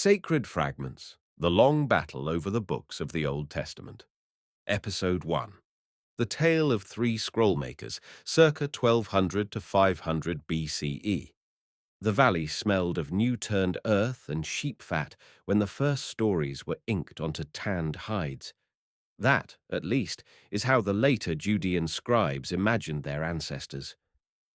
Sacred Fragments, The Long Battle Over the Books of the Old Testament. Episode 1. The Tale of Three Scrollmakers, circa 1200 to 500 BCE. The valley smelled of new-turned earth and sheep fat when the first stories were inked onto tanned hides. That, at least, is how the later Judean scribes imagined their ancestors.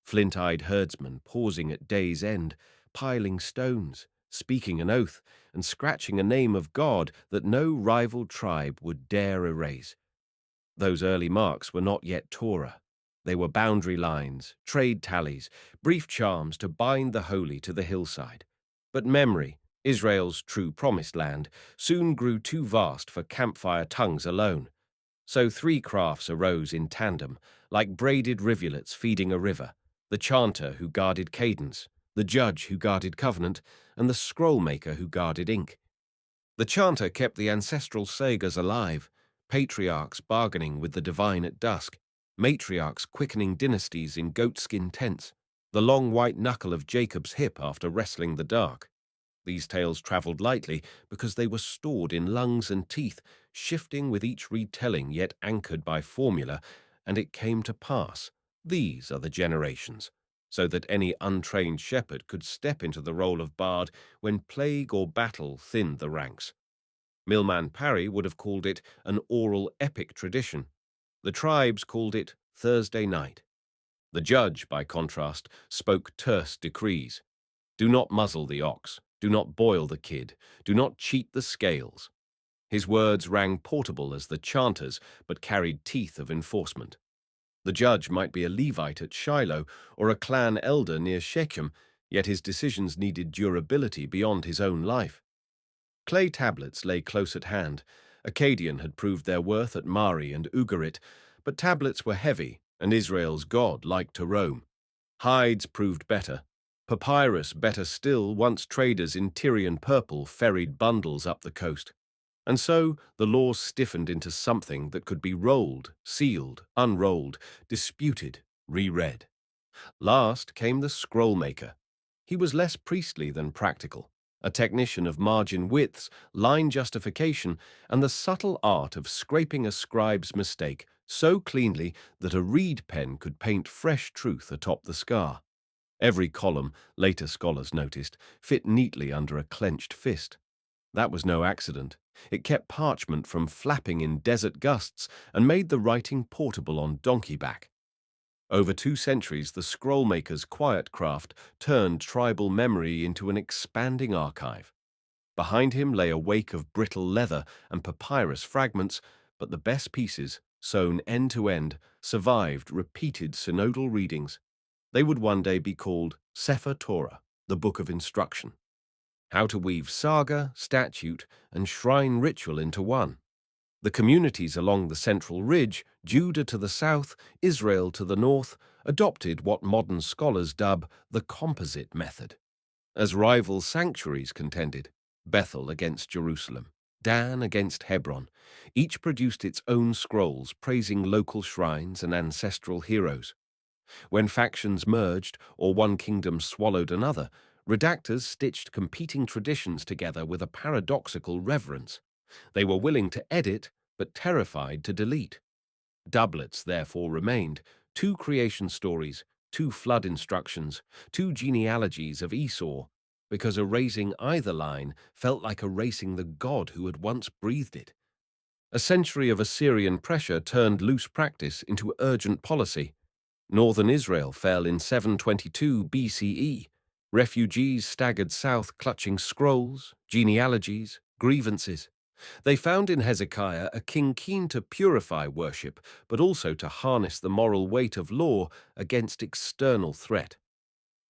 Flint-eyed herdsmen pausing at day's end, piling stones, speaking an oath, and scratching a name of God that no rival tribe would dare erase. Those early marks were not yet Torah. They were boundary lines, trade tallies, brief charms to bind the holy to the hillside. But memory, Israel's true promised land, soon grew too vast for campfire tongues alone. So three crafts arose in tandem, like braided rivulets feeding a river: the chanter who guarded cadence, the judge who guarded covenant, and the scroll-maker who guarded ink. The chanter kept the ancestral sagas alive, patriarchs bargaining with the divine at dusk, matriarchs quickening dynasties in goatskin tents, the long white knuckle of Jacob's hip after wrestling the dark. These tales travelled lightly because they were stored in lungs and teeth, shifting with each retelling yet anchored by formula, and it came to pass. These are the generations, so that any untrained shepherd could step into the role of bard when plague or battle thinned the ranks. Millman Parry would have called it an oral epic tradition. The tribes called it Thursday night. The judge, by contrast, spoke terse decrees. Do not muzzle the ox. Do not boil the kid. Do not cheat the scales. His words rang portable as the chanters, but carried teeth of enforcement. The judge might be a Levite at Shiloh or a clan elder near Shechem, yet his decisions needed durability beyond his own life. Clay tablets lay close at hand. Akkadian had proved their worth at Mari and Ugarit, but tablets were heavy, and Israel's God liked to roam. Hides proved better. Papyrus better still once traders in Tyrian purple ferried bundles up the coast. And so the law stiffened into something that could be rolled, sealed, unrolled, disputed, reread. Last came the scroll-maker. He was less priestly than practical, a technician of margin widths, line justification, and the subtle art of scraping a scribe's mistake so cleanly that a reed pen could paint fresh truth atop the scar. Every column, later scholars noticed, fit neatly under a clenched fist. That was no accident. It kept parchment from flapping in desert gusts and made the writing portable on donkey back. Over 2 centuries, the scroll-maker's quiet craft turned tribal memory into an expanding archive. Behind him lay a wake of brittle leather and papyrus fragments, but the best pieces, sewn end to end, survived repeated synodal readings. They would one day be called Sefer Torah, the Book of Instruction. How to weave saga, statute, and shrine ritual into one. The communities along the Central Ridge, Judah to the south, Israel to the north, adopted what modern scholars dub the composite method. As rival sanctuaries contended, Bethel against Jerusalem, Dan against Hebron, each produced its own scrolls praising local shrines and ancestral heroes. When factions merged or one kingdom swallowed another, redactors stitched competing traditions together with a paradoxical reverence. They were willing to edit, but terrified to delete. Doublets therefore remained: 2 creation stories, 2 flood instructions, 2 genealogies of Esau, because erasing either line felt like erasing the God who had once breathed it. A century of Assyrian pressure turned loose practice into urgent policy. Northern Israel fell in 722 BCE. Refugees staggered south clutching scrolls, genealogies, grievances. They found in Hezekiah a king keen to purify worship, but also to harness the moral weight of law against external threat.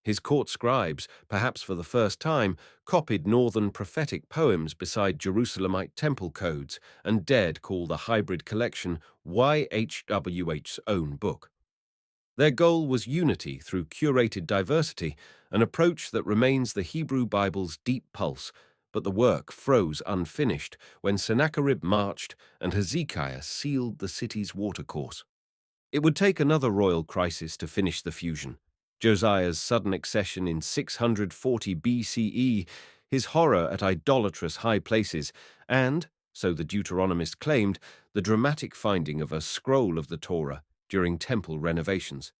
His court scribes, perhaps for the first time, copied northern prophetic poems beside Jerusalemite temple codes and dared call the hybrid collection YHWH's own book. Their goal was unity through curated diversity, an approach that remains the Hebrew Bible's deep pulse, but the work froze unfinished when Sennacherib marched and Hezekiah sealed the city's watercourse. It would take another royal crisis to finish the fusion. Josiah's sudden accession in 640 BCE, his horror at idolatrous high places, and, so the Deuteronomist claimed, the dramatic finding of a scroll of the Torah during temple renovations.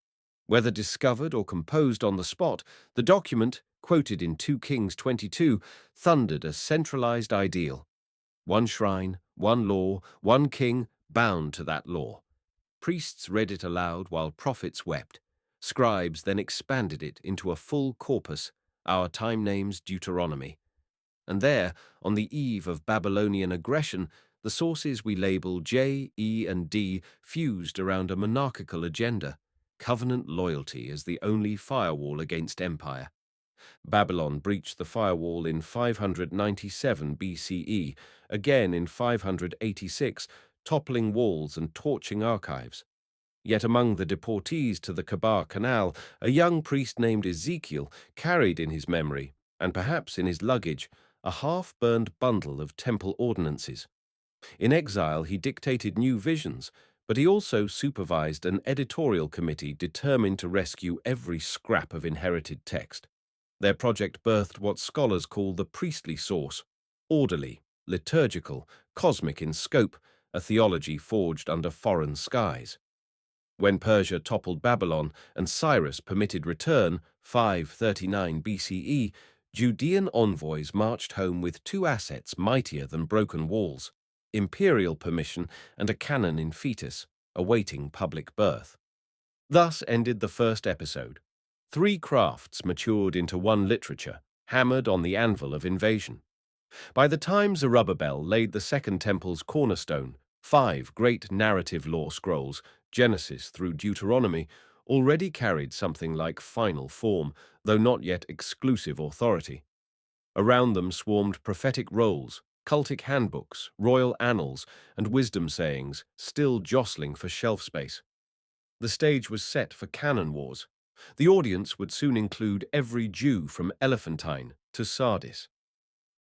Whether discovered or composed on the spot, the document, quoted in 2 Kings 22, thundered a centralized ideal. One shrine, one law, one king, bound to that law. Priests read it aloud while prophets wept. Scribes then expanded it into a full corpus, our time names Deuteronomy. And there, on the eve of Babylonian aggression, the sources we label J, E, and D fused around a monarchical agenda, covenant loyalty as the only firewall against empire. Babylon breached the firewall in 597 BCE, again in 586, toppling walls and torching archives. Yet among the deportees to the Kabar Canal, a young priest named Ezekiel carried in his memory, and perhaps in his luggage, a half-burned bundle of temple ordinances. In exile, he dictated new visions, but he also supervised an editorial committee determined to rescue every scrap of inherited text. Their project birthed what scholars call the priestly source, orderly, liturgical, cosmic in scope, a theology forged under foreign skies. When Persia toppled Babylon and Cyrus permitted return, 539 BCE, Judean envoys marched home with 2 assets mightier than broken walls: imperial permission and a canon in fetus, awaiting public birth. Thus ended the first episode. 3 crafts matured into one literature, hammered on the anvil of invasion. By the time Zerubbabel laid the Second Temple's cornerstone, 5 great narrative law scrolls, Genesis through Deuteronomy, already carried something like final form, though not yet exclusive authority. Around them swarmed prophetic rolls, cultic handbooks, royal annals, and wisdom sayings, still jostling for shelf space. The stage was set for canon wars. The audience would soon include every Jew from Elephantine to Sardis.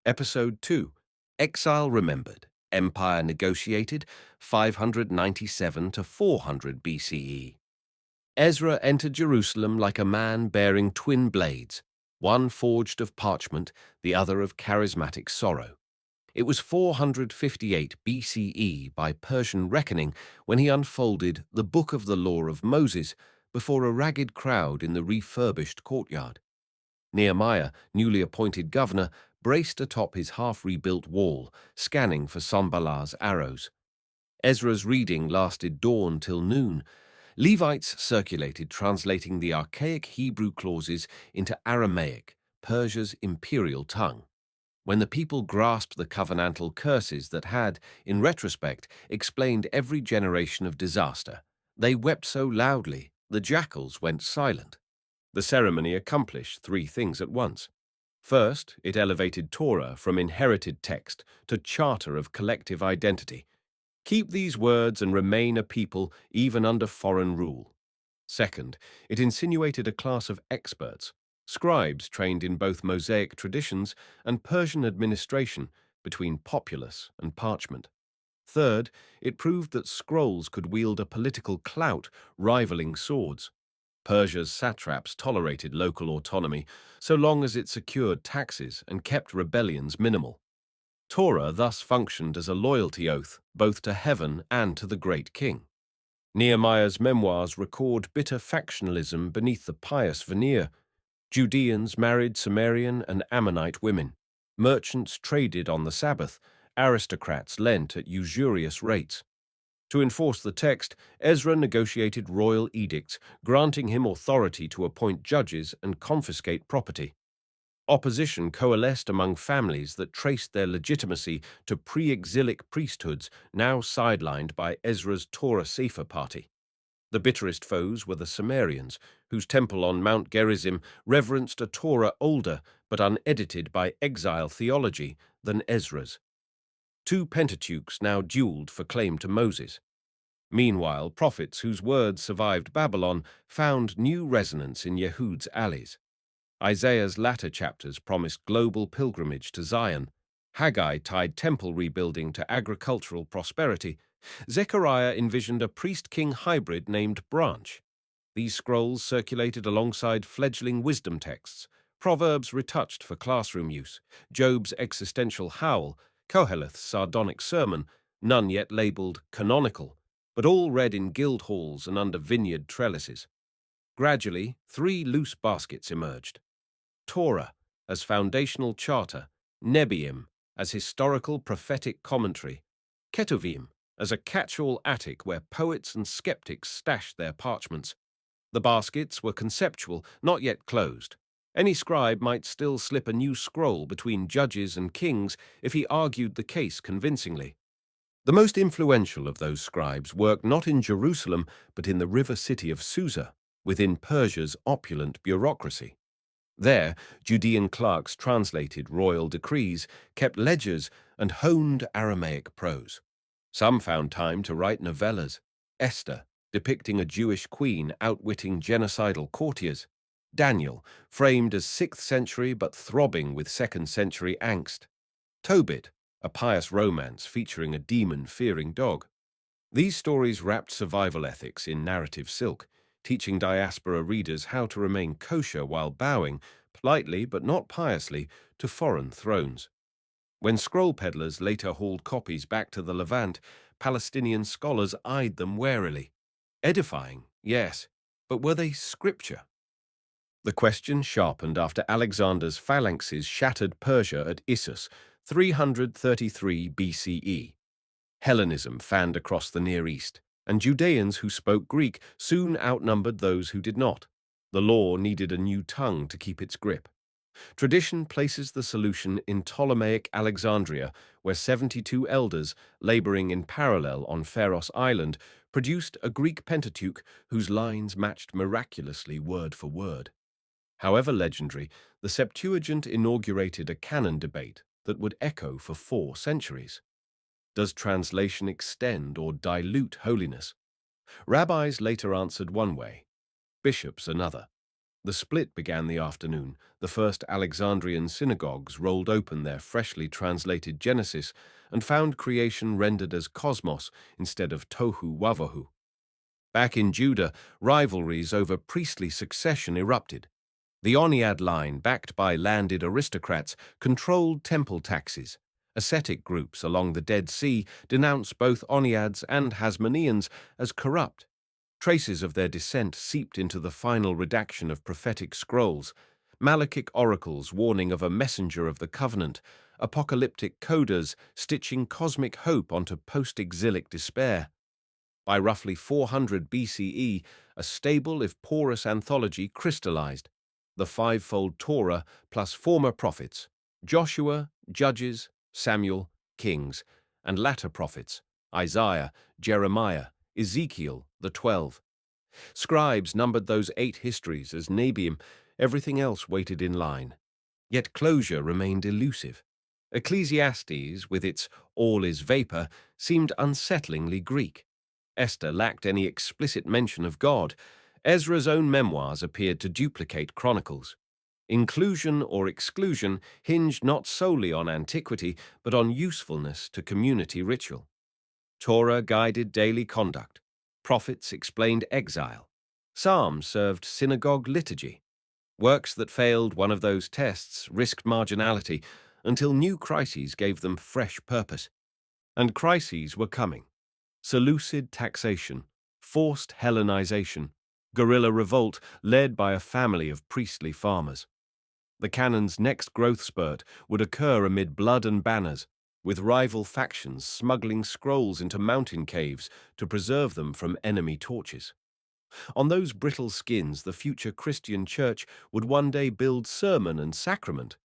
Episode 2, Exile Remembered, Empire Negotiated, 597 to 400 BCE. Ezra entered Jerusalem like a man bearing twin blades, one forged of parchment, the other of charismatic sorrow. It was 458 BCE by Persian reckoning when he unfolded the Book of the Law of Moses before a ragged crowd in the refurbished courtyard. Nehemiah, newly appointed governor, braced atop his half-rebuilt wall, scanning for Sanballat's arrows. Ezra's reading lasted dawn till noon. Levites circulated, translating the archaic Hebrew clauses into Aramaic, Persia's imperial tongue. When the people grasped the covenantal curses that had, in retrospect, explained every generation of disaster, they wept so loudly the jackals went silent. The ceremony accomplished 3 things at once. First, it elevated Torah from inherited text to charter of collective identity. Keep these words and remain a people even under foreign rule. Second, it insinuated a class of experts, scribes trained in both Mosaic traditions and Persian administration between populace and parchment. Third, it proved that scrolls could wield a political clout rivaling swords. Persia's satraps tolerated local autonomy so long as it secured taxes and kept rebellions minimal. Torah thus functioned as a loyalty oath both to heaven and to the great king. Nehemiah's memoirs record bitter factionalism beneath the pious veneer. Judeans married Sumerian and Ammonite women. Merchants traded on the Sabbath. Aristocrats lent at usurious rates. To enforce the text, Ezra negotiated royal edicts, granting him authority to appoint judges and confiscate property. Opposition coalesced among families that traced their legitimacy to pre-exilic priesthoods now sidelined by Ezra's Torah Sefer party. The bitterest foes were the Sumerians, whose temple on Mount Gerizim reverenced a Torah older but unedited by exile theology than Ezra's. 2 Pentateuchs now duelled for claim to Moses. Meanwhile, prophets whose words survived Babylon found new resonance in Yehud's alleys. Isaiah's latter chapters promised global pilgrimage to Zion. Haggai tied temple rebuilding to agricultural prosperity. Zechariah envisioned a priest-king hybrid named Branch. These scrolls circulated alongside fledgling wisdom texts, Proverbs retouched for classroom use, Job's existential howl, Koheleth's sardonic sermon, none yet labeled canonical, but all read in guild halls and under vineyard trellises. Gradually, three loose baskets emerged: Torah as foundational charter, Nebiim as historical prophetic commentary, Ketuvim as a catch-all attic where poets and skeptics stashed their parchments. The baskets were conceptual, not yet closed. Any scribe might still slip a new scroll between judges and kings if he argued the case convincingly. The most influential of those scribes worked not in Jerusalem, but in the river city of Susa, within Persia's opulent bureaucracy. There, Judean clerks translated royal decrees, kept ledgers, and honed Aramaic prose. Some found time to write novellas: Esther, depicting a Jewish queen outwitting genocidal courtiers; Daniel, framed as 6th century but throbbing with 2nd century angst; Tobit, a pious romance featuring a demon-fearing dog. These stories wrapped survival ethics in narrative silk, teaching diaspora readers how to remain kosher while bowing, politely but not piously, to foreign thrones. When scroll peddlers later hauled copies back to the Levant, Palestinian scholars eyed them warily. Edifying, yes, but were they scripture? The question sharpened after Alexander's phalanxes shattered Persia at Issus, 333 BCE. Hellenism fanned across the Near East, and Judeans who spoke Greek soon outnumbered those who did not. The law needed a new tongue to keep its grip. Tradition places the solution in Ptolemaic Alexandria, where 72 elders, laboring in parallel on Pharos Island, produced a Greek Pentateuch whose lines matched miraculously word for word. However legendary, the Septuagint inaugurated a canon debate that would echo for 4 centuries. Does translation extend or dilute holiness? Rabbis later answered one way, bishops another. The split began the afternoon. The first Alexandrian synagogues rolled open their freshly translated Genesis and found creation rendered as cosmos instead of tohu wavohu. Back in Judah, rivalries over priestly succession erupted. The Oniad line, backed by landed aristocrats, controlled temple taxes. Ascetic groups along the Dead Sea denounced both Oniads and Hasmoneans as corrupt. Traces of their descent seeped into the final redaction of prophetic scrolls: Malachic oracles warning of a messenger of the covenant, apocalyptic coders stitching cosmic hope onto post-exilic despair. By roughly 400 BCE, a stable if porous anthology crystallized: the fivefold Torah plus former prophets, Joshua, Judges, Samuel, Kings, and latter prophets, Isaiah, Jeremiah, Ezekiel, the 12. Scribes numbered those 8 histories as Nebiim, everything else waited in line. Yet closure remained elusive. Ecclesiastes, with its all is vapor, seemed unsettlingly Greek. Esther lacked any explicit mention of God. Ezra's own memoirs appeared to duplicate chronicles. Inclusion or exclusion hinged not solely on antiquity, but on usefulness to community ritual. Torah guided daily conduct. Prophets explained exile. Psalms served synagogue liturgy. Works that failed one of those tests risked marginality until new crises gave them fresh purpose. And crises were coming. Seleucid taxation, forced Hellenization, guerrilla revolt led by a family of priestly farmers. The canon's next growth spurt would occur amid blood and banners, with rival factions smuggling scrolls into mountain caves to preserve them from enemy torches. On those brittle skins, the future Christian church would one day build sermon and sacrament.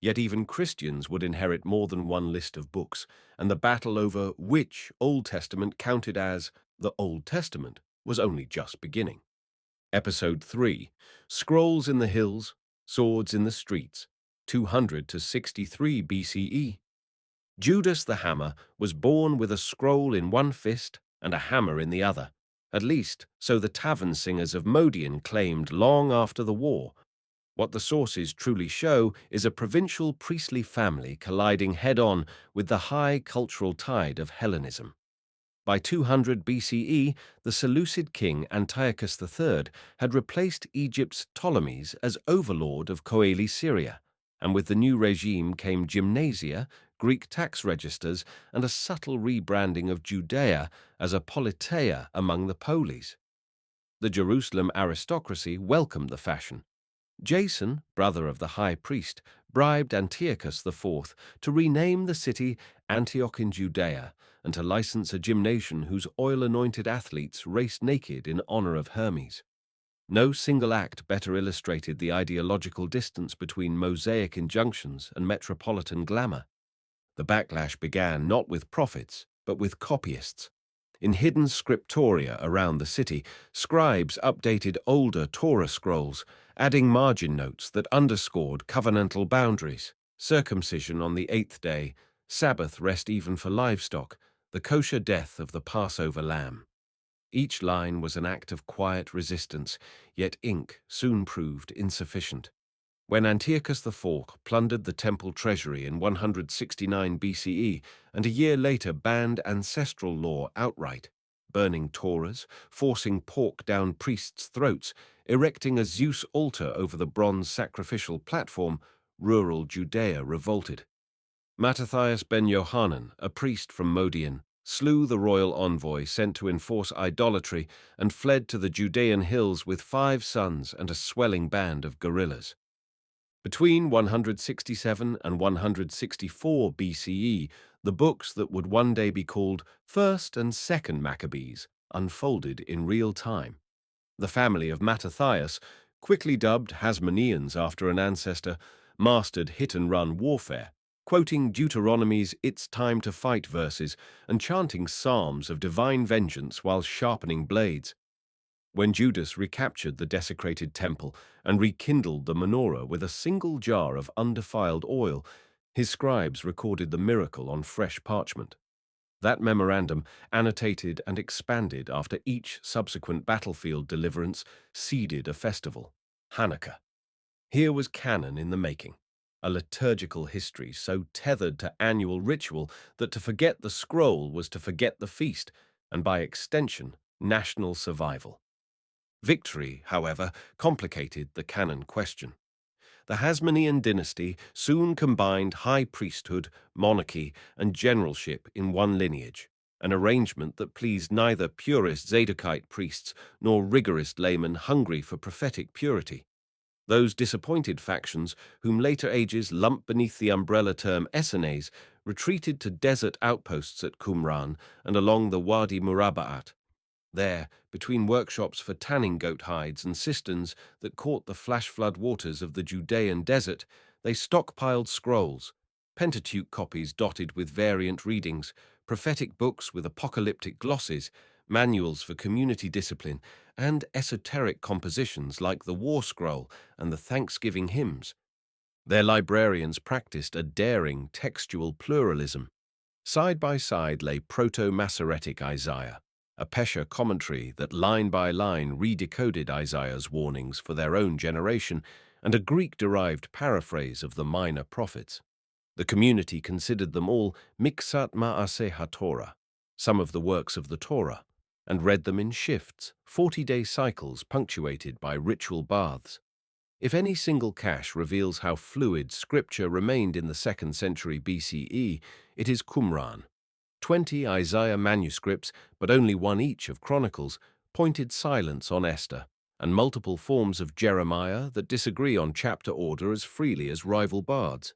Yet even Christians would inherit more than one list of books, and the battle over which Old Testament counted as the Old Testament was only just beginning. Episode 3, Scrolls in the Hills, Swords in the Streets, 200 to 63 BCE. Judas the Hammer was born with a scroll in one fist and a hammer in the other. At least, so the tavern singers of Modian claimed long after the war. What the sources truly show is a provincial priestly family colliding head-on with the high cultural tide of Hellenism. By 200 BCE, the Seleucid king Antiochus III had replaced Egypt's Ptolemies as overlord of Coeli Syria, and with the new regime came gymnasia, Greek tax registers, and a subtle rebranding of Judea as a politeia among the polis. The Jerusalem aristocracy welcomed the fashion. Jason, brother of the high priest, bribed Antiochus IV to rename the city Antioch in Judea and to license a gymnasium whose oil-anointed athletes raced naked in honor of Hermes. No single act better illustrated the ideological distance between Mosaic injunctions and metropolitan glamour. The backlash began not with prophets, but with copyists. In hidden scriptoria around the city, scribes updated older Torah scrolls, adding margin notes that underscored covenantal boundaries: circumcision on the eighth day, Sabbath rest even for livestock, the kosher death of the Passover lamb. Each line was an act of quiet resistance, yet ink soon proved insufficient. When Antiochus IV plundered the temple treasury in 169 BCE and a year later banned ancestral law outright, burning Torahs, forcing pork down priests' throats, erecting a Zeus altar over the bronze sacrificial platform, rural Judea revolted. Mattathias ben Yohanan, a priest from Modian, slew the royal envoy sent to enforce idolatry and fled to the Judean hills with 5 sons and a swelling band of guerrillas. Between 167 and 164 BCE, the books that would one day be called First and Second Maccabees unfolded in real time. The family of Mattathias, quickly dubbed Hasmoneans after an ancestor, mastered hit-and-run warfare, quoting Deuteronomy's "It's time to fight" verses and chanting psalms of divine vengeance while sharpening blades. When Judas recaptured the desecrated temple and rekindled the menorah with a single jar of undefiled oil, his scribes recorded the miracle on fresh parchment. That memorandum, annotated and expanded after each subsequent battlefield deliverance, seeded a festival, Hanukkah. Here was canon in the making, a liturgical history so tethered to annual ritual that to forget the scroll was to forget the feast, and by extension, national survival. Victory, however, complicated the canon question. The Hasmonean dynasty soon combined high priesthood, monarchy, and generalship in one lineage, an arrangement that pleased neither purist Zadokite priests nor rigorist laymen hungry for prophetic purity. Those disappointed factions, whom later ages lumped beneath the umbrella term Essenes, retreated to desert outposts at Qumran and along the Wadi Murabba'at. There, between workshops for tanning goat hides and cisterns that caught the flash-flood waters of the Judean desert, they stockpiled scrolls, Pentateuch copies dotted with variant readings, prophetic books with apocalyptic glosses, manuals for community discipline, and esoteric compositions like the War Scroll and the Thanksgiving hymns. Their librarians practiced a daring textual pluralism. Side by side lay Proto-Masoretic Isaiah, a Pesher commentary that line by line redecoded Isaiah's warnings for their own generation, and a Greek-derived paraphrase of the minor prophets. The community considered them all Miksat Ma'aseh HaTorah, some of the works of the Torah, and read them in shifts, 40-day cycles punctuated by ritual baths. If any single cache reveals how fluid scripture remained in the 2nd century BCE, it is Qumran. 20 Isaiah manuscripts, but only one each of Chronicles, pointed silence on Esther, and multiple forms of Jeremiah that disagree on chapter order as freely as rival bards.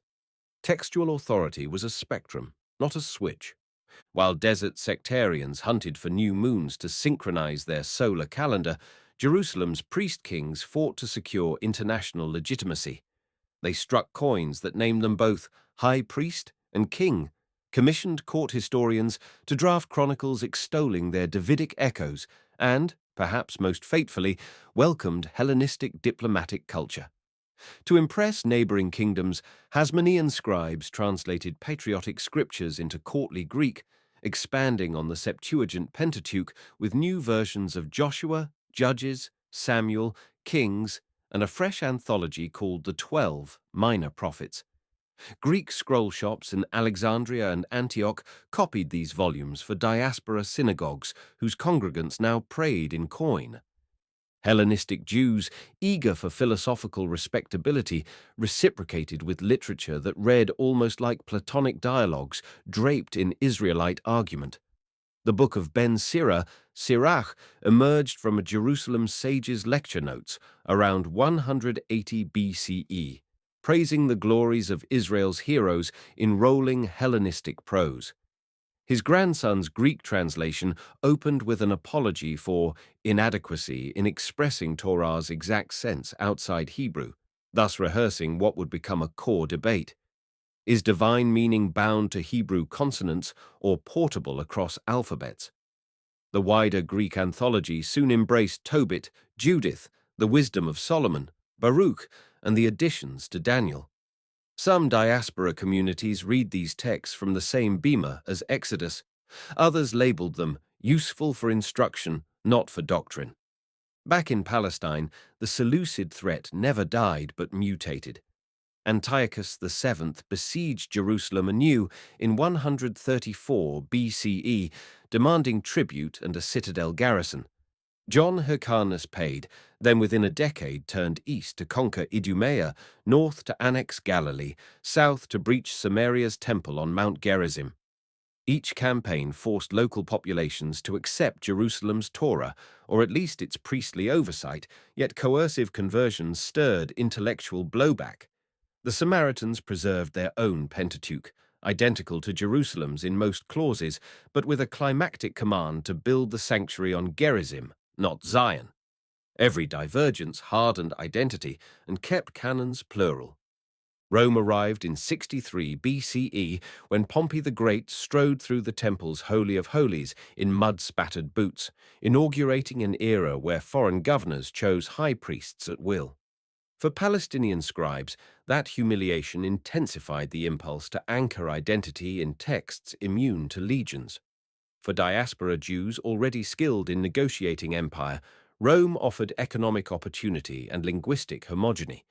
Textual authority was a spectrum, not a switch. While desert sectarians hunted for new moons to synchronize their solar calendar, Jerusalem's priest-kings fought to secure international legitimacy. They struck coins that named them both high priest and king, commissioned court historians to draft chronicles extolling their Davidic echoes, and, perhaps most fatefully, welcomed Hellenistic diplomatic culture. To impress neighboring kingdoms, Hasmonean scribes translated patriotic scriptures into courtly Greek, expanding on the Septuagint Pentateuch with new versions of Joshua, Judges, Samuel, Kings, and a fresh anthology called the 12 Minor Prophets. Greek scroll shops in Alexandria and Antioch copied these volumes for diaspora synagogues whose congregants now prayed in coin. Hellenistic Jews, eager for philosophical respectability, reciprocated with literature that read almost like Platonic dialogues draped in Israelite argument. The Book of Ben Sirach, Sirach emerged from a Jerusalem sage's lecture notes around 180 BCE, praising the glories of Israel's heroes in rolling Hellenistic prose. His grandson's Greek translation opened with an apology for inadequacy in expressing Torah's exact sense outside Hebrew, thus rehearsing what would become a core debate. Is divine meaning bound to Hebrew consonants or portable across alphabets? The wider Greek anthology soon embraced Tobit, Judith, the wisdom of Solomon, Baruch, and the additions to Daniel. Some diaspora communities read these texts from the same bema as Exodus. Others labeled them useful for instruction, not for doctrine. Back in Palestine, the Seleucid threat never died but mutated. Antiochus VII besieged Jerusalem anew in 134 BCE, demanding tribute and a citadel garrison. John Hyrcanus paid, then within a decade turned east to conquer Idumea, north to annex Galilee, south to breach Samaria's temple on Mount Gerizim. Each campaign forced local populations to accept Jerusalem's Torah, or at least its priestly oversight, yet coercive conversions stirred intellectual blowback. The Samaritans preserved their own Pentateuch, identical to Jerusalem's in most clauses, but with a climactic command to build the sanctuary on Gerizim, not Zion. Every divergence hardened identity and kept canons plural. Rome arrived in 63 BCE when Pompey the Great strode through the temple's Holy of Holies in mud-spattered boots, inaugurating an era where foreign governors chose high priests at will. For Palestinian scribes, that humiliation intensified the impulse to anchor identity in texts immune to legions. For diaspora Jews already skilled in negotiating empire, Rome offered economic opportunity and linguistic homogeny: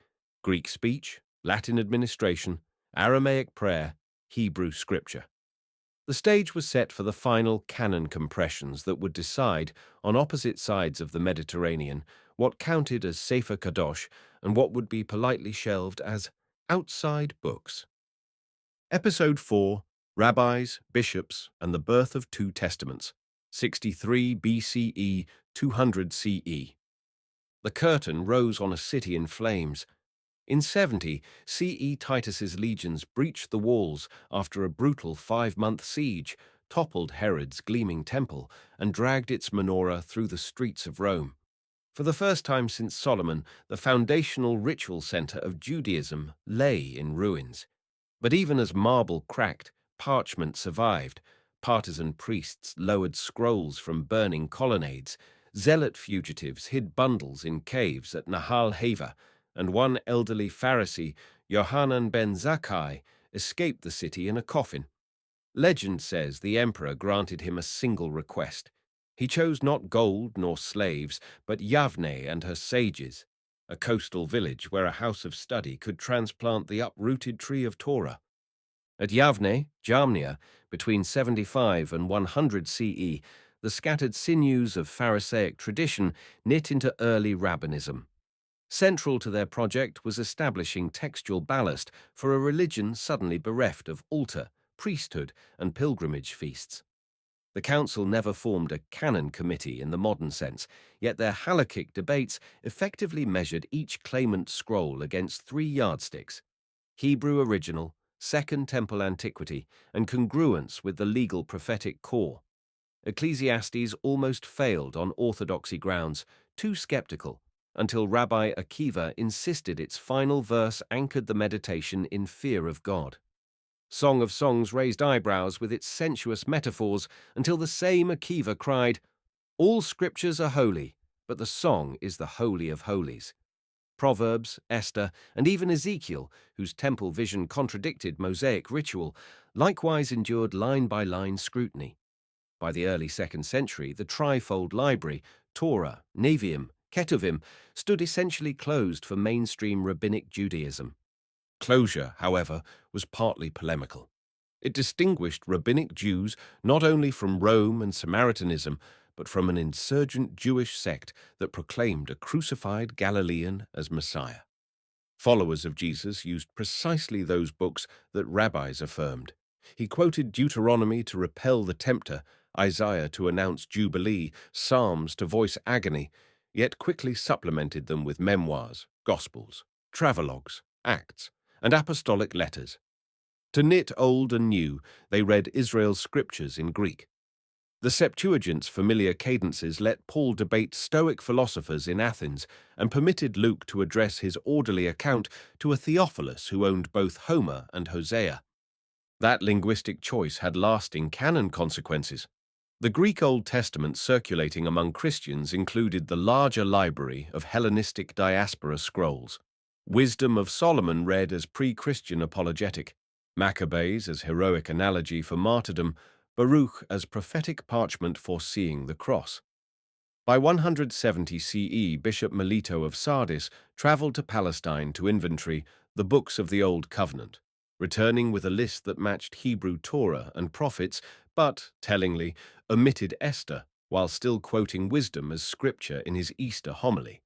Greek speech, Latin administration, Aramaic prayer, Hebrew scripture. The stage was set for the final canon compressions that would decide, on opposite sides of the Mediterranean, what counted as Sefer Kadosh and what would be politely shelved as outside books. Episode 4, Rabbis, Bishops, and the Birth of Two Testaments, 63 BCE, 200 CE. The curtain rose on a city in flames. In 70 CE, Titus's legions breached the walls after a brutal 5-month siege, toppled Herod's gleaming temple, and dragged its menorah through the streets of Rome. For the first time since Solomon, the foundational ritual center of Judaism lay in ruins. But even as marble cracked, parchment survived. Partisan priests lowered scrolls from burning colonnades. Zealot fugitives hid bundles in caves at Nahal Hava, and one elderly Pharisee, Yohanan ben Zakkai, escaped the city in a coffin. Legend says the emperor granted him a single request. He chose not gold nor slaves, but Yavne and her sages, a coastal village where a house of study could transplant the uprooted tree of Torah. At Yavne, Jamnia, between 75 and 100 CE, the scattered sinews of Pharisaic tradition knit into early rabbinism. Central to their project was establishing textual ballast for a religion suddenly bereft of altar, priesthood, and pilgrimage feasts. The council never formed a canon committee in the modern sense, yet their halakhic debates effectively measured each claimant scroll against 3 yardsticks: Hebrew original, Second Temple antiquity, and congruence with the legal prophetic core. Ecclesiastes almost failed on orthodoxy grounds, too skeptical, until Rabbi Akiva insisted its final verse anchored the meditation in fear of God. Song of Songs raised eyebrows with its sensuous metaphors until the same Akiva cried, "All scriptures are holy, but the song is the holy of holies." Proverbs, Esther, and even Ezekiel, whose temple vision contradicted Mosaic ritual, likewise endured line-by-line scrutiny. By the early 2nd century, the trifold library, Torah, Nevi'im, Ketuvim, stood essentially closed for mainstream rabbinic Judaism. Closure, however, was partly polemical. It distinguished rabbinic Jews not only from Rome and Samaritanism, but from an insurgent Jewish sect that proclaimed a crucified Galilean as Messiah. Followers of Jesus used precisely those books that rabbis affirmed. He quoted Deuteronomy to repel the tempter, Isaiah to announce Jubilee, Psalms to voice agony, yet quickly supplemented them with memoirs, gospels, travelogues, acts, and apostolic letters. To knit old and new, they read Israel's scriptures in Greek. The Septuagint's familiar cadences let Paul debate Stoic philosophers in Athens and permitted Luke to address his orderly account to a Theophilus who owned both Homer and Hosea. That linguistic choice had lasting canon consequences. The Greek Old Testament circulating among Christians included the larger library of Hellenistic diaspora scrolls. Wisdom of Solomon read as pre-Christian apologetic, Maccabees as heroic analogy for martyrdom, Baruch as prophetic parchment foreseeing the cross. By 170 CE, Bishop Melito of Sardis traveled to Palestine to inventory the books of the Old Covenant, returning with a list that matched Hebrew Torah and prophets, but, tellingly, omitted Esther, while still quoting wisdom as scripture in his Easter homily.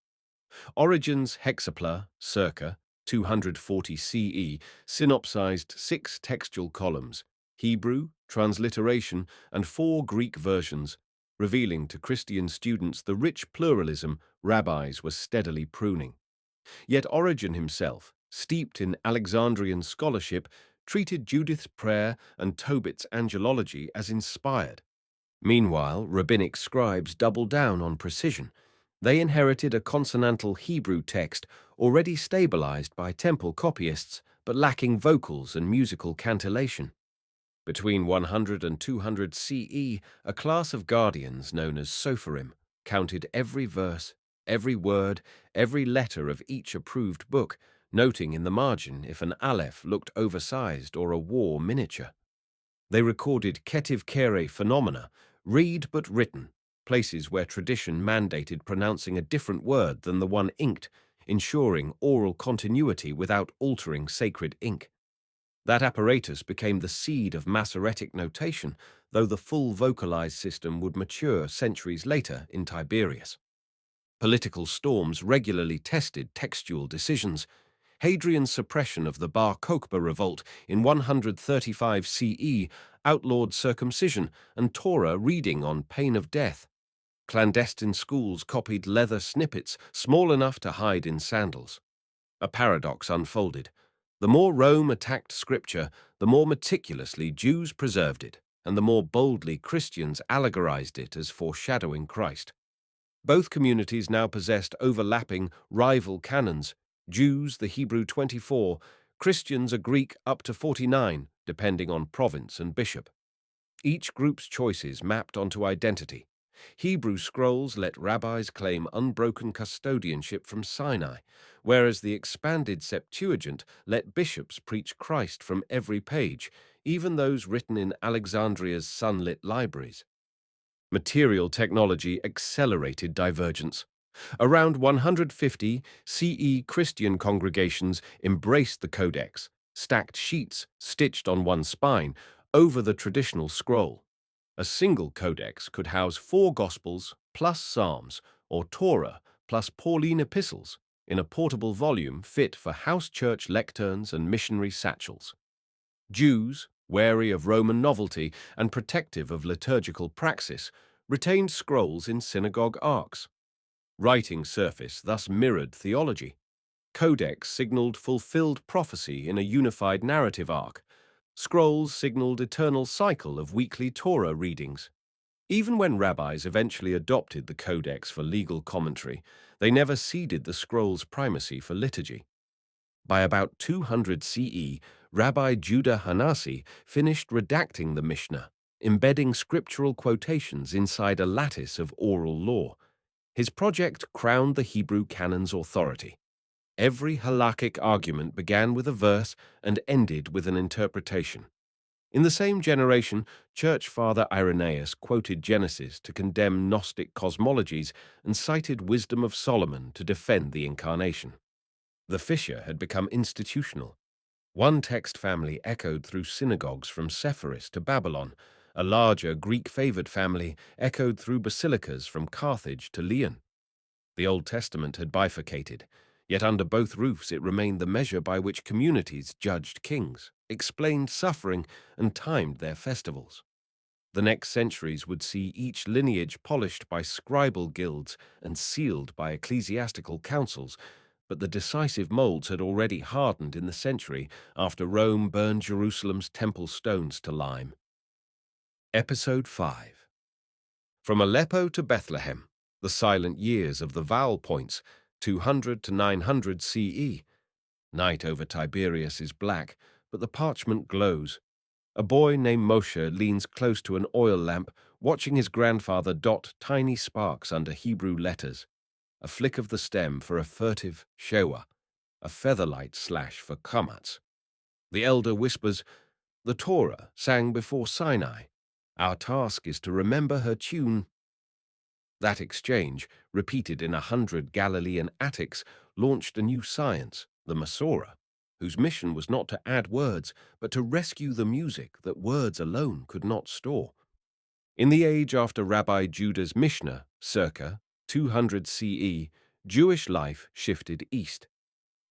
Origen's Hexapla, circa 240 CE, synopsized 6 textual columns, Hebrew, transliteration, and 4 Greek versions, revealing to Christian students the rich pluralism rabbis were steadily pruning. Yet Origen himself, steeped in Alexandrian scholarship, treated Judith's prayer and Tobit's angelology as inspired. Meanwhile, rabbinic scribes doubled down on precision. They inherited a consonantal Hebrew text already stabilized by temple copyists, but lacking vocals and musical cantillation. Between 100 and 200 CE, a class of guardians known as Sopharim counted every verse, every word, every letter of each approved book, noting in the margin if an aleph looked oversized or a war miniature. They recorded ketiv kere phenomena, read but written, places where tradition mandated pronouncing a different word than the one inked, ensuring oral continuity without altering sacred ink. That apparatus became the seed of Masoretic notation, though the full vocalized system would mature centuries later in Tiberias. Political storms regularly tested textual decisions. Hadrian's suppression of the Bar Kokhba revolt in 135 CE outlawed circumcision and Torah reading on pain of death. Clandestine schools copied leather snippets small enough to hide in sandals. A paradox unfolded. The more Rome attacked Scripture, the more meticulously Jews preserved it, and the more boldly Christians allegorized it as foreshadowing Christ. Both communities now possessed overlapping, rival canons. Jews the Hebrew 24, Christians a Greek up to 49, depending on province and bishop. Each group's choices mapped onto identity. Hebrew scrolls let rabbis claim unbroken custodianship from Sinai, whereas the expanded Septuagint let bishops preach Christ from every page, even those written in Alexandria's sunlit libraries. Material technology accelerated divergence. Around 150 CE, Christian congregations embraced the codex, stacked sheets stitched on one spine over the traditional scroll. A single codex could house 4 Gospels plus Psalms, or Torah plus Pauline epistles, in a portable volume fit for house church lecterns and missionary satchels. Jews, wary of Roman novelty and protective of liturgical praxis, retained scrolls in synagogue arks. Writing surface thus mirrored theology. Codex signaled fulfilled prophecy in a unified narrative arc. Scrolls signaled eternal cycle of weekly Torah readings. Even when rabbis eventually adopted the codex for legal commentary, they never ceded the scroll's primacy for liturgy. By about 200 CE, Rabbi Judah Hanasi finished redacting the Mishnah, embedding scriptural quotations inside a lattice of oral law. His project crowned the Hebrew canon's authority. Every halakhic argument began with a verse and ended with an interpretation. In the same generation, Church Father Irenaeus quoted Genesis to condemn Gnostic cosmologies and cited Wisdom of Solomon to defend the Incarnation. The fissure had become institutional. One text family echoed through synagogues from Sepphoris to Babylon. A larger Greek-favored family echoed through basilicas from Carthage to Lyon. The Old Testament had bifurcated, yet under both roofs it remained the measure by which communities judged kings, explained suffering, and timed their festivals. The next centuries would see each lineage polished by scribal guilds and sealed by ecclesiastical councils, but the decisive molds had already hardened in the century after Rome burned Jerusalem's temple stones to lime. Episode 5. From Aleppo to Bethlehem, the silent years of the vowel points, 200 to 900 CE. Night over Tiberias is black, but the parchment glows. A boy named Moshe leans close to an oil lamp, watching his grandfather dot tiny sparks under Hebrew letters. A flick of the stem for a furtive shewa, a featherlight slash for kamatz. The elder whispers, "The Torah sang before Sinai. Our task is to remember her tune." That exchange, repeated in 100 Galilean attics, launched a new science, the Masorah, whose mission was not to add words, but to rescue the music that words alone could not store. In the age after Rabbi Judah's Mishnah, circa 200 CE, Jewish life shifted east.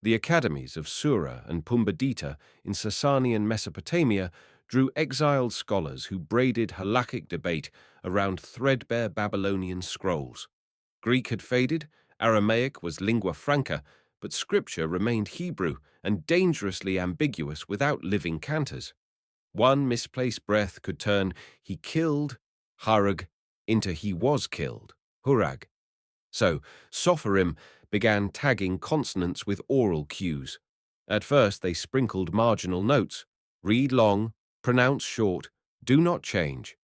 The academies of Sura and Pumbedita in Sasanian Mesopotamia drew exiled scholars who braided halakhic debate around threadbare Babylonian scrolls. Greek had faded, Aramaic was lingua franca, but scripture remained Hebrew and dangerously ambiguous without living cantors. One misplaced breath could turn "he killed" harag into "he was killed" hurag. So, Sophorim began tagging consonants with oral cues. At first they sprinkled marginal notes: read long, pronounce short, do not change.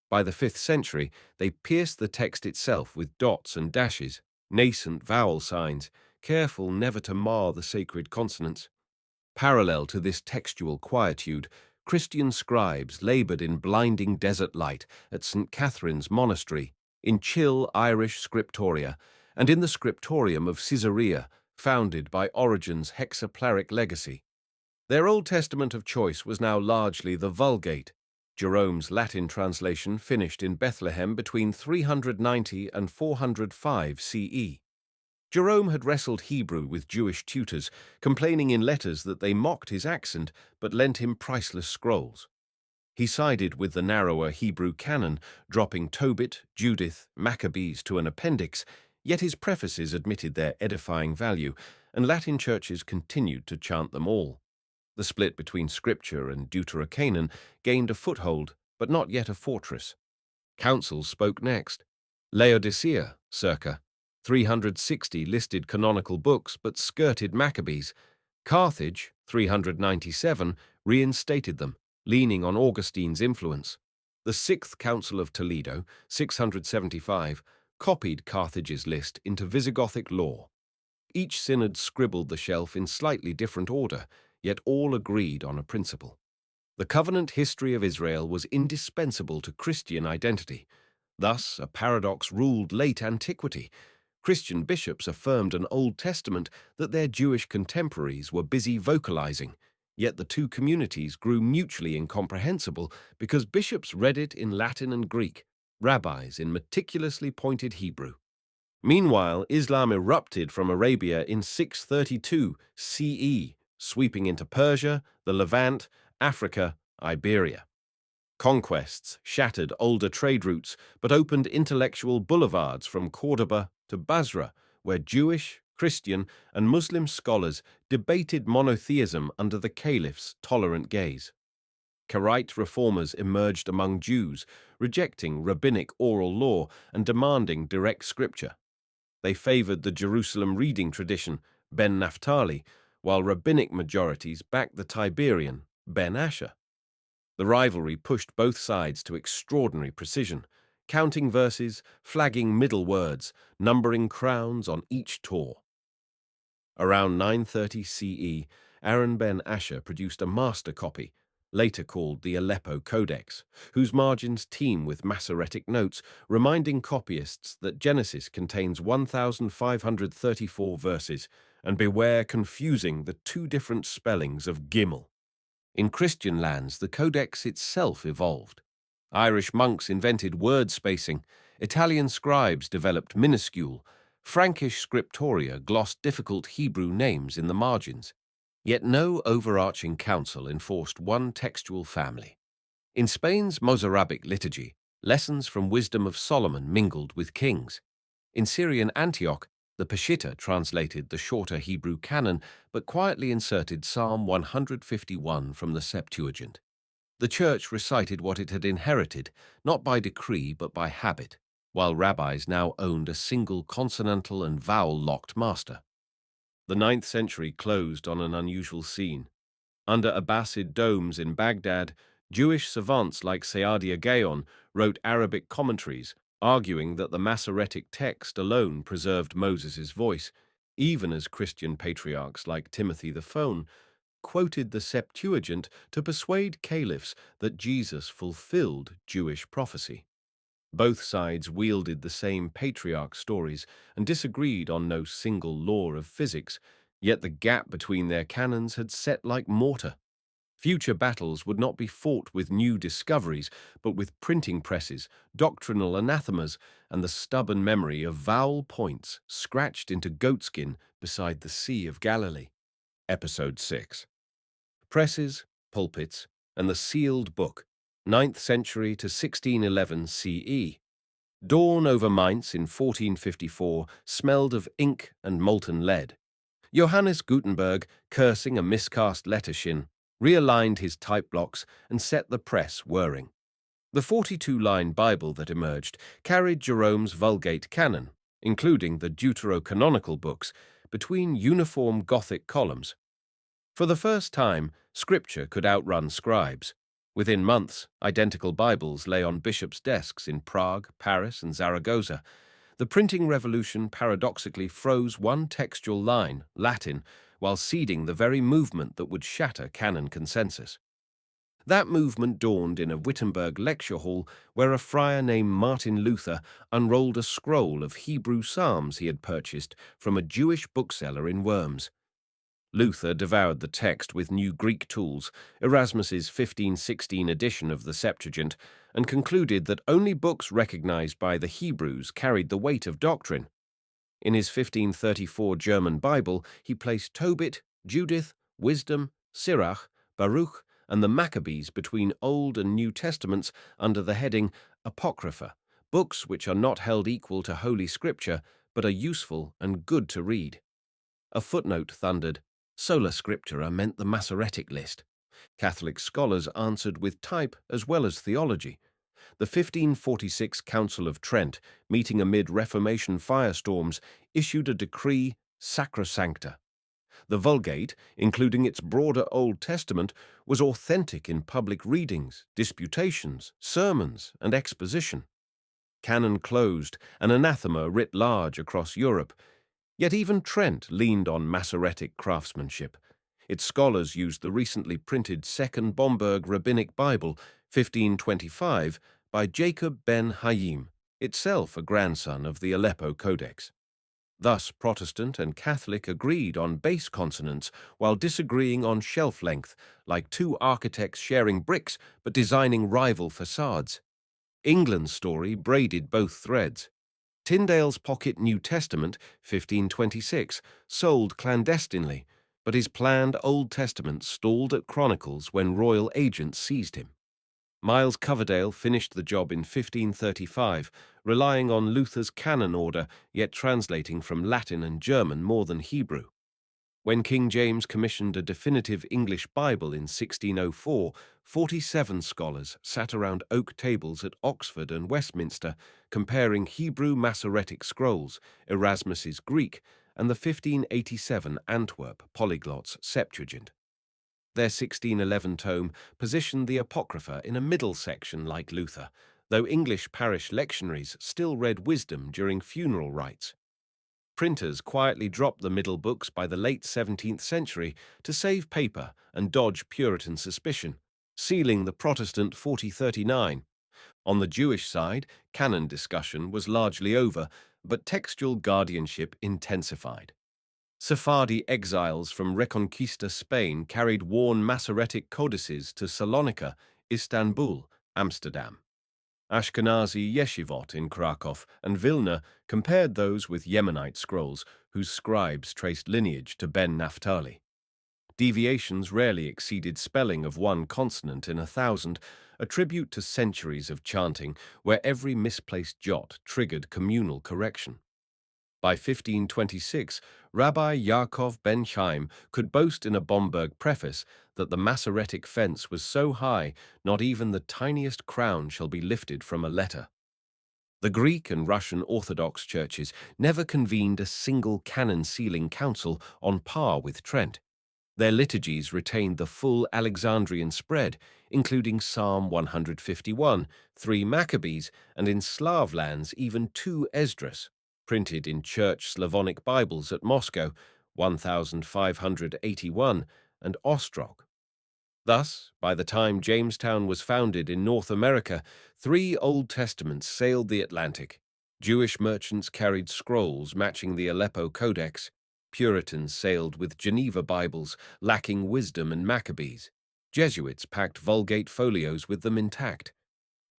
By the 5th century, they pierced the text itself with dots and dashes, nascent vowel signs, careful never to mar the sacred consonants. Parallel to this textual quietude, Christian scribes labored in blinding desert light at St. Catherine's Monastery, in chill Irish scriptoria, and in the scriptorium of Caesarea, founded by Origen's hexaplarric legacy. Their Old Testament of choice was now largely the Vulgate. Jerome's Latin translation finished in Bethlehem between 390 and 405 CE. Jerome had wrestled Hebrew with Jewish tutors, complaining in letters that they mocked his accent but lent him priceless scrolls. He sided with the narrower Hebrew canon, dropping Tobit, Judith, Maccabees to an appendix, yet his prefaces admitted their edifying value, and Latin churches continued to chant them all. The split between Scripture and Deuterocanon gained a foothold, but not yet a fortress. Councils spoke next. Laodicea, circa 360, listed canonical books but skirted Maccabees. Carthage, 397, reinstated them, leaning on Augustine's influence. The Sixth Council of Toledo, 675, copied Carthage's list into Visigothic law. Each synod scribbled the shelf in slightly different order, yet all agreed on a principle. The covenant history of Israel was indispensable to Christian identity. Thus, a paradox ruled late antiquity. Christian bishops affirmed an Old Testament that their Jewish contemporaries were busy vocalizing, yet the two communities grew mutually incomprehensible because bishops read it in Latin and Greek, rabbis in meticulously pointed Hebrew. Meanwhile, Islam erupted from Arabia in 632 CE, sweeping into Persia, the Levant, Africa, Iberia. Conquests shattered older trade routes, but opened intellectual boulevards from Cordoba to Basra, where Jewish, Christian, and Muslim scholars debated monotheism under the caliph's tolerant gaze. Karaite reformers emerged among Jews, rejecting rabbinic oral law and demanding direct scripture. They favored the Jerusalem reading tradition, Ben Naphtali, while rabbinic majorities backed the Tiberian, Ben Asher. The rivalry pushed both sides to extraordinary precision, counting verses, flagging middle words, numbering crowns on each tor. Around 930 CE, Aaron ben Asher produced a master copy, later called the Aleppo Codex, whose margins teem with Masoretic notes, reminding copyists that Genesis contains 1,534 verses, and beware confusing the two different spellings of Gimel. In Christian lands, the codex itself evolved. Irish monks invented word spacing, Italian scribes developed minuscule, Frankish scriptoria glossed difficult Hebrew names in the margins. Yet no overarching council enforced one textual family. In Spain's Mozarabic liturgy, lessons from wisdom of Solomon mingled with kings. In Syrian Antioch, the Peshitta translated the shorter Hebrew canon but quietly inserted Psalm 151 from the Septuagint. The church recited what it had inherited, not by decree but by habit, while rabbis now owned a single consonantal and vowel-locked master. The 9th century closed on an unusual scene. Under Abbasid domes in Baghdad, Jewish savants like Saadia Gaon wrote Arabic commentaries, arguing that the Masoretic text alone preserved Moses' voice, even as Christian patriarchs like Timothy the Phone quoted the Septuagint to persuade caliphs that Jesus fulfilled Jewish prophecy. Both sides wielded the same patriarch stories and disagreed on no single law of physics, yet the gap between their canons had set like mortar. Future battles would not be fought with new discoveries, but with printing presses, doctrinal anathemas, and the stubborn memory of vowel points scratched into goatskin beside the Sea of Galilee. Episode 6. Presses, pulpits, and the sealed book, 9th century to 1611 CE. Dawn over Mainz in 1454 smelled of ink and molten lead. Johannes Gutenberg, cursing a miscast lettershin, realigned his type blocks and set the press whirring. The 42-line Bible that emerged carried Jerome's Vulgate canon, including the deuterocanonical books, between uniform Gothic columns. For the first time, Scripture could outrun scribes. Within months, identical Bibles lay on bishops' desks in Prague, Paris, and Zaragoza. The printing revolution paradoxically froze one textual line, Latin, while seeding the very movement that would shatter canon consensus. That movement dawned in a Wittenberg lecture hall where a friar named Martin Luther unrolled a scroll of Hebrew psalms he had purchased from a Jewish bookseller in Worms. Luther devoured the text with new Greek tools, Erasmus's 1516 edition of the Septuagint, and concluded that only books recognized by the Hebrews carried the weight of doctrine. In his 1534 German Bible, he placed Tobit, Judith, Wisdom, Sirach, Baruch, and the Maccabees between Old and New Testaments under the heading Apocrypha, books which are not held equal to Holy Scripture, but are useful and good to read. A footnote thundered, Sola Scriptura meant the Masoretic list. Catholic scholars answered with type as well as theology. The 1546 Council of Trent, meeting amid Reformation firestorms, issued a decree Sacrosancta. The Vulgate, including its broader Old Testament, was authentic in public readings, disputations, sermons, and exposition. Canon closed, and anathema writ large across Europe. Yet even Trent leaned on Masoretic craftsmanship. Its scholars used the recently printed Second Bomberg Rabbinic Bible, 1525, by Jacob ben Hayim, itself a grandson of the Aleppo Codex. Thus, Protestant and Catholic agreed on base consonants while disagreeing on shelf length, like two architects sharing bricks but designing rival facades. England's story braided both threads. Tyndale's pocket New Testament, 1526, sold clandestinely, but his planned Old Testament stalled at Chronicles when royal agents seized him. Miles Coverdale finished the job in 1535, relying on Luther's canon order, yet translating from Latin and German more than Hebrew. When King James commissioned a definitive English Bible in 1604, 47 scholars sat around oak tables at Oxford and Westminster, comparing Hebrew Masoretic scrolls, Erasmus's Greek, and the 1587 Antwerp Polyglot's Septuagint. Their 1611 tome positioned the Apocrypha in a middle section like Luther, though English parish lectionaries still read wisdom during funeral rites. Printers quietly dropped the middle books by the late 17th century to save paper and dodge Puritan suspicion, sealing the Protestant 4039. On the Jewish side, canon discussion was largely over, but textual guardianship intensified. Sephardi exiles from Reconquista Spain carried worn Masoretic codices to Salonika, Istanbul, Amsterdam. Ashkenazi yeshivot in Krakow and Vilna compared those with Yemenite scrolls, whose scribes traced lineage to Ben Naphtali. Deviations rarely exceeded spelling of one consonant in 1,000, a tribute to centuries of chanting where every misplaced jot triggered communal correction. By 1526, Rabbi Yaakov ben Chaim could boast in a Bomberg preface that the Masoretic fence was so high not even the tiniest crown shall be lifted from a letter. The Greek and Russian Orthodox churches never convened a single canon-sealing council on par with Trent. Their liturgies retained the full Alexandrian spread, including Psalm 151, 3 Maccabees, and in Slav lands even 2 Esdras, printed in Church Slavonic Bibles at Moscow, 1581, and Ostrog. Thus, by the time Jamestown was founded in North America, 3 Old Testaments sailed the Atlantic. Jewish merchants carried scrolls matching the Aleppo Codex. Puritans sailed with Geneva Bibles, lacking wisdom and Maccabees. Jesuits packed Vulgate folios with them intact.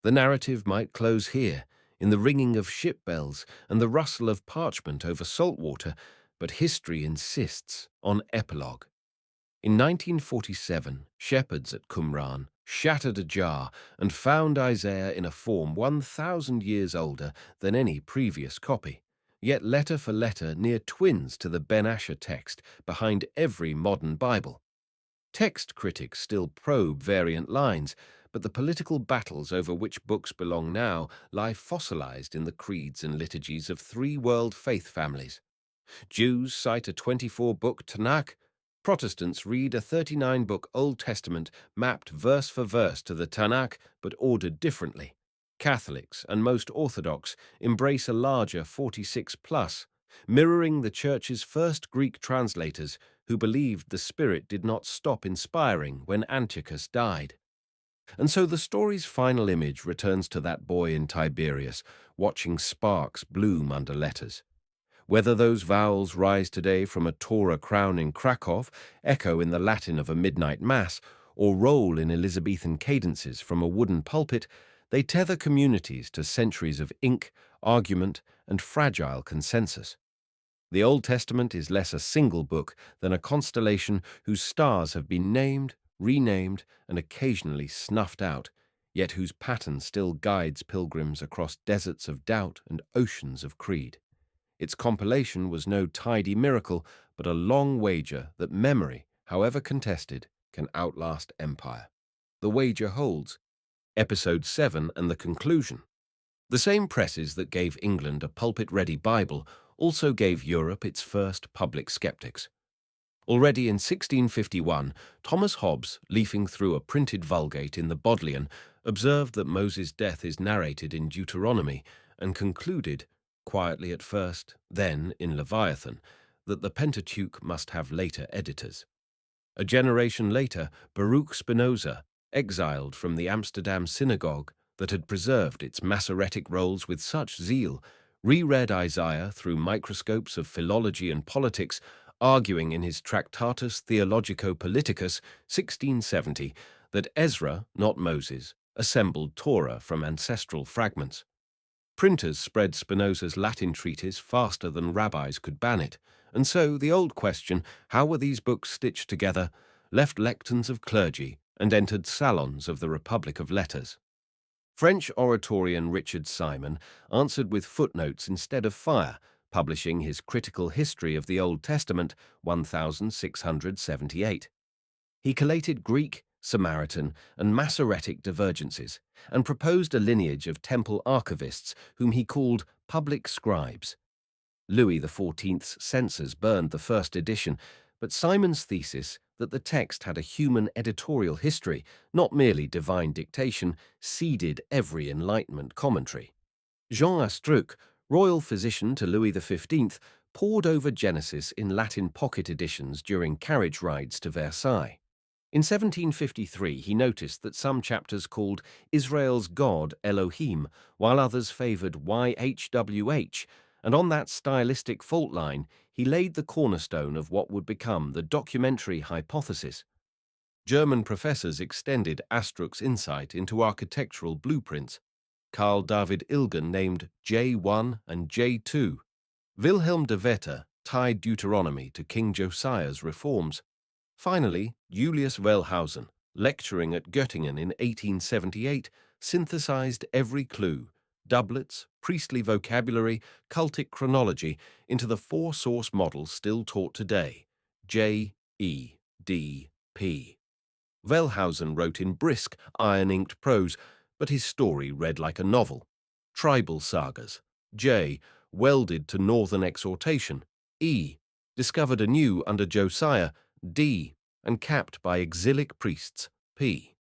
The narrative might close here, in the ringing of ship bells and the rustle of parchment over salt water, but history insists on epilogue. In 1947, shepherds at Qumran shattered a jar and found Isaiah in a form 1,000 years older than any previous copy, yet letter for letter near twins to the Ben Asher text behind every modern Bible. Text critics still probe variant lines, but the political battles over which books belong now lie fossilized in the creeds and liturgies of 3 world faith families. Jews cite a 24-book Tanakh. Protestants read a 39-book Old Testament mapped verse for verse to the Tanakh but ordered differently. Catholics and most Orthodox embrace a larger 46+, mirroring the Church's first Greek translators who believed the Spirit did not stop inspiring when Antiochus died. And so the story's final image returns to that boy in Tiberias, watching sparks bloom under letters. Whether those vowels rise today from a Torah crown in Krakow, echo in the Latin of a midnight mass, or roll in Elizabethan cadences from a wooden pulpit, they tether communities to centuries of ink, argument, and fragile consensus. The Old Testament is less a single book than a constellation whose stars have been named, renamed, and occasionally snuffed out, yet whose pattern still guides pilgrims across deserts of doubt and oceans of creed. Its compilation was no tidy miracle, but a long wager that memory, however contested, can outlast empire. The wager holds. Episode 7 and the conclusion. The same presses that gave England a pulpit-ready Bible also gave Europe its first public skeptics. Already in 1651, Thomas Hobbes, leafing through a printed Vulgate in the Bodleian, observed that Moses' death is narrated in Deuteronomy and concluded, quietly at first, then in Leviathan, that the Pentateuch must have later editors. A generation later, Baruch Spinoza, exiled from the Amsterdam synagogue that had preserved its Masoretic rolls with such zeal, reread Isaiah through microscopes of philology and politics, arguing in his Tractatus Theologico-Politicus, 1670, that Ezra, not Moses, assembled Torah from ancestral fragments. Printers spread Spinoza's Latin treatise faster than rabbis could ban it, and so the old question, how were these books stitched together, left lecterns of clergy and entered salons of the Republic of Letters. French oratorian Richard Simon answered with footnotes instead of fire, publishing his Critical History of the Old Testament, 1678. He collated Greek, Samaritan, and Masoretic divergences, and proposed a lineage of temple archivists whom he called public scribes. Louis XIV's censors burned the first edition, but Simon's thesis that the text had a human editorial history, not merely divine dictation, seeded every Enlightenment commentary. Jean Astruc, royal physician to Louis XV, pored over Genesis in Latin pocket editions during carriage rides to Versailles. In 1753, he noticed that some chapters called Israel's God Elohim, while others favored YHWH, And on that stylistic fault line, he laid the cornerstone of what would become the documentary hypothesis. German professors extended Astruc's insight into architectural blueprints. Carl David Ilgen named J1 and J2. Wilhelm de Vetter tied Deuteronomy to King Josiah's reforms. Finally, Julius Wellhausen, lecturing at Göttingen in 1878, synthesized every clue, doublets, priestly vocabulary, cultic chronology, into the four-source model still taught today, J, E, D, P. Wellhausen wrote in brisk, iron-inked prose, but his story read like a novel. Tribal sagas. J, welded to northern exhortation. E, discovered anew under Josiah. D, and capped by exilic priests. P.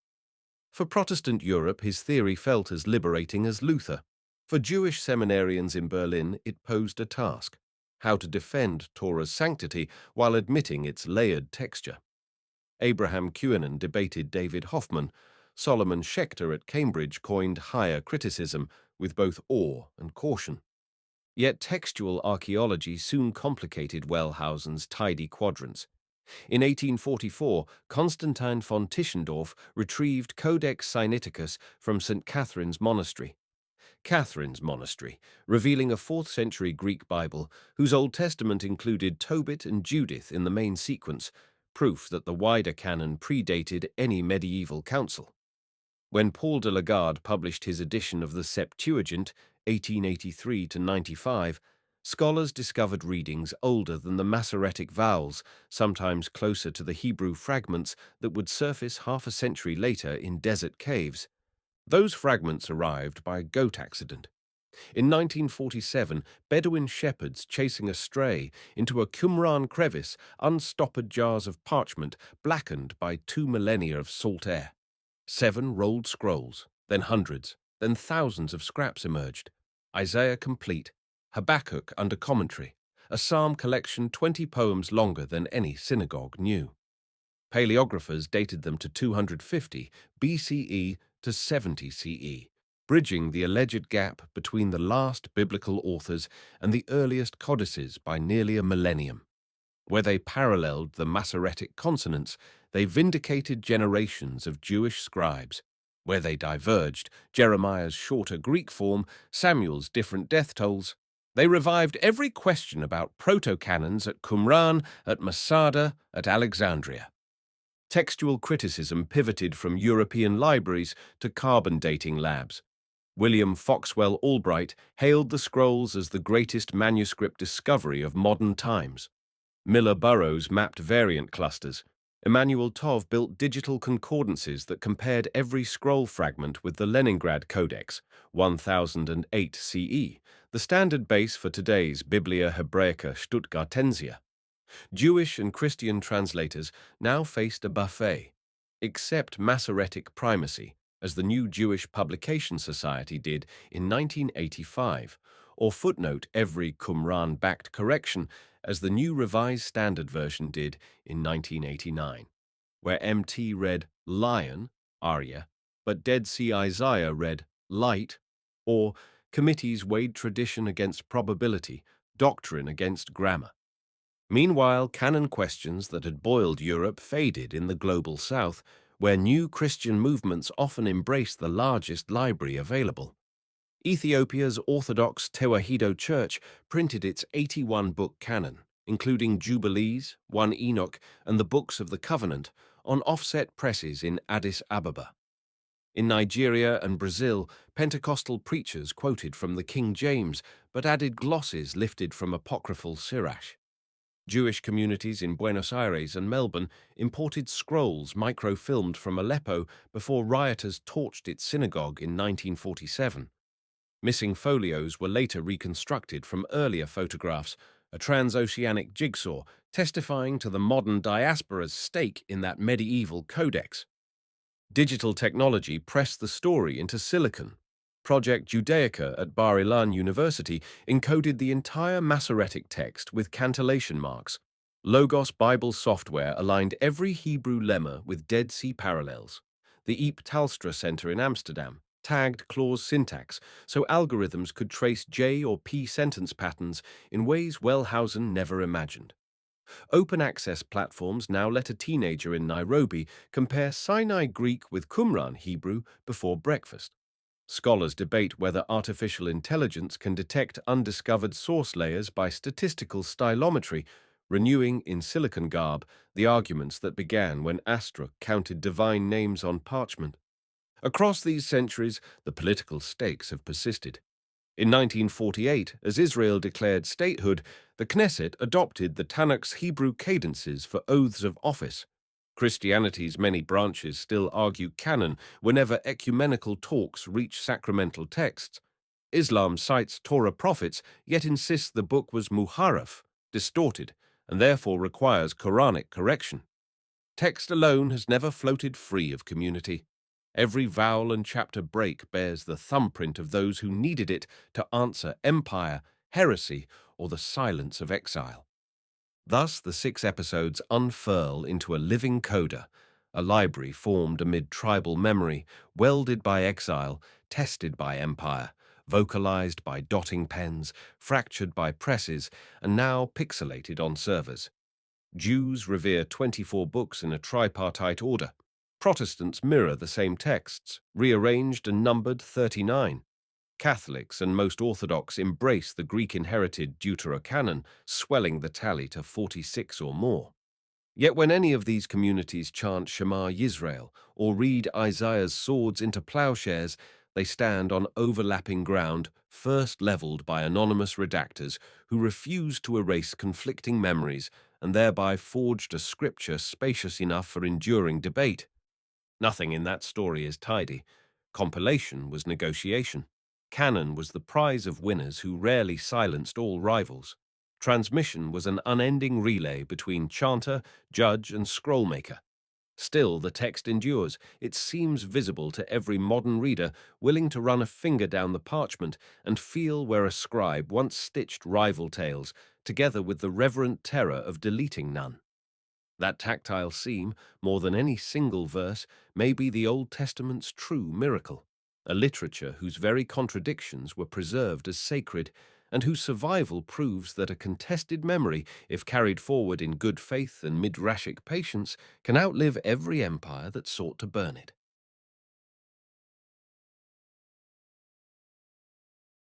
For Protestant Europe, his theory felt as liberating as Luther. For Jewish seminarians in Berlin, it posed a task: how to defend Torah's sanctity while admitting its layered texture. Abraham Kuenen debated David Hoffman. Solomon Schechter at Cambridge coined higher criticism with both awe and caution. Yet textual archaeology soon complicated Wellhausen's tidy quadrants. In 1844, Constantine von Tischendorf retrieved Codex Sinaiticus from St. Catherine's Monastery. Catherine's Monastery, revealing a 4th century Greek Bible whose Old Testament included Tobit and Judith in the main sequence, proof that the wider canon predated any medieval council. When Paul de Lagarde published his edition of the Septuagint, 1883–95, scholars discovered readings older than the Masoretic vowels, sometimes closer to the Hebrew fragments that would surface half a century later in desert caves. Those fragments arrived by goat accident. In 1947, Bedouin shepherds chasing a stray into a Qumran crevice unstoppered jars of parchment blackened by 2 millennia of salt air. 7 rolled scrolls, then hundreds, then thousands of scraps emerged. Isaiah complete, Habakkuk under commentary, a psalm collection 20 poems longer than any synagogue knew. Paleographers dated them to 250 BCE to 70 CE, bridging the alleged gap between the last biblical authors and the earliest codices by nearly a millennium. Where they paralleled the Masoretic consonants, they vindicated generations of Jewish scribes. Where they diverged, Jeremiah's shorter Greek form, Samuel's different death tolls, they revived every question about proto-canons at Qumran, at Masada, at Alexandria. Textual criticism pivoted from European libraries to carbon dating labs. William Foxwell Albright hailed the scrolls as the greatest manuscript discovery of modern times. Miller Burrows mapped variant clusters. Emanuel Tov built digital concordances that compared every scroll fragment with the Leningrad Codex, 1008 CE, the standard base for today's Biblia Hebraica Stuttgartensia. Jewish and Christian translators now faced a buffet. Accept Masoretic primacy, as the New Jewish Publication Society did in 1985, or footnote every Qumran-backed correction, as the New Revised Standard Version did in 1989, where MT read lion, Arya, but Dead Sea Isaiah read light, or committees weighed tradition against probability, doctrine against grammar. Meanwhile, canon questions that had boiled Europe faded in the global south, where new Christian movements often embraced the largest library available. Ethiopia's Orthodox Tewahedo Church printed its 81-book canon, including Jubilees, 1 Enoch, and the Books of the Covenant, on offset presses in Addis Ababa. In Nigeria and Brazil, Pentecostal preachers quoted from the King James, but added glosses lifted from apocryphal Sirach. Jewish communities in Buenos Aires and Melbourne imported scrolls microfilmed from Aleppo before rioters torched its synagogue in 1947. Missing folios were later reconstructed from earlier photographs, a transoceanic jigsaw testifying to the modern diaspora's stake in that medieval codex. Digital technology pressed the story into silicon. Project Judaica at Bar Ilan University encoded the entire Masoretic text with cantillation marks. Logos Bible software aligned every Hebrew lemma with Dead Sea parallels. The Eep Talstra Center in Amsterdam, tagged clause syntax, so algorithms could trace J or P sentence patterns in ways Wellhausen never imagined. Open access platforms now let a teenager in Nairobi compare Sinai Greek with Qumran Hebrew before breakfast. Scholars debate whether artificial intelligence can detect undiscovered source layers by statistical stylometry, renewing in silicon garb the arguments that began when Astra counted divine names on parchment. Across these centuries, the political stakes have persisted. In 1948, as Israel declared statehood, the Knesset adopted the Tanakh's Hebrew cadences for oaths of office. Christianity's many branches still argue canon whenever ecumenical talks reach sacramental texts. Islam cites Torah prophets, yet insists the book was muharraf, distorted, and therefore requires Quranic correction. Text alone has never floated free of community. Every vowel and chapter break bears the thumbprint of those who needed it to answer empire, heresy, or the silence of exile. Thus, the 6 episodes unfurl into a living coda, a library formed amid tribal memory, welded by exile, tested by empire, vocalized by dotting pens, fractured by presses, and now pixelated on servers. Jews revere 24 books in a tripartite order. Protestants mirror the same texts, rearranged and numbered 39. Catholics and most Orthodox embrace the Greek-inherited Deuterocanon, swelling the tally to 46 or more. Yet when any of these communities chant Shema Yisrael or read Isaiah's swords into plowshares, they stand on overlapping ground, first leveled by anonymous redactors who refused to erase conflicting memories and thereby forged a scripture spacious enough for enduring debate. Nothing in that story is tidy. Compilation was negotiation. Canon was the prize of winners who rarely silenced all rivals. Transmission was an unending relay between chanter, judge, and scrollmaker. Still, the text endures. It seems visible to every modern reader willing to run a finger down the parchment and feel where a scribe once stitched rival tales, together with the reverent terror of deleting none. That tactile seam, more than any single verse, may be the Old Testament's true miracle, a literature whose very contradictions were preserved as sacred, and whose survival proves that a contested memory, if carried forward in good faith and midrashic patience, can outlive every empire that sought to burn it.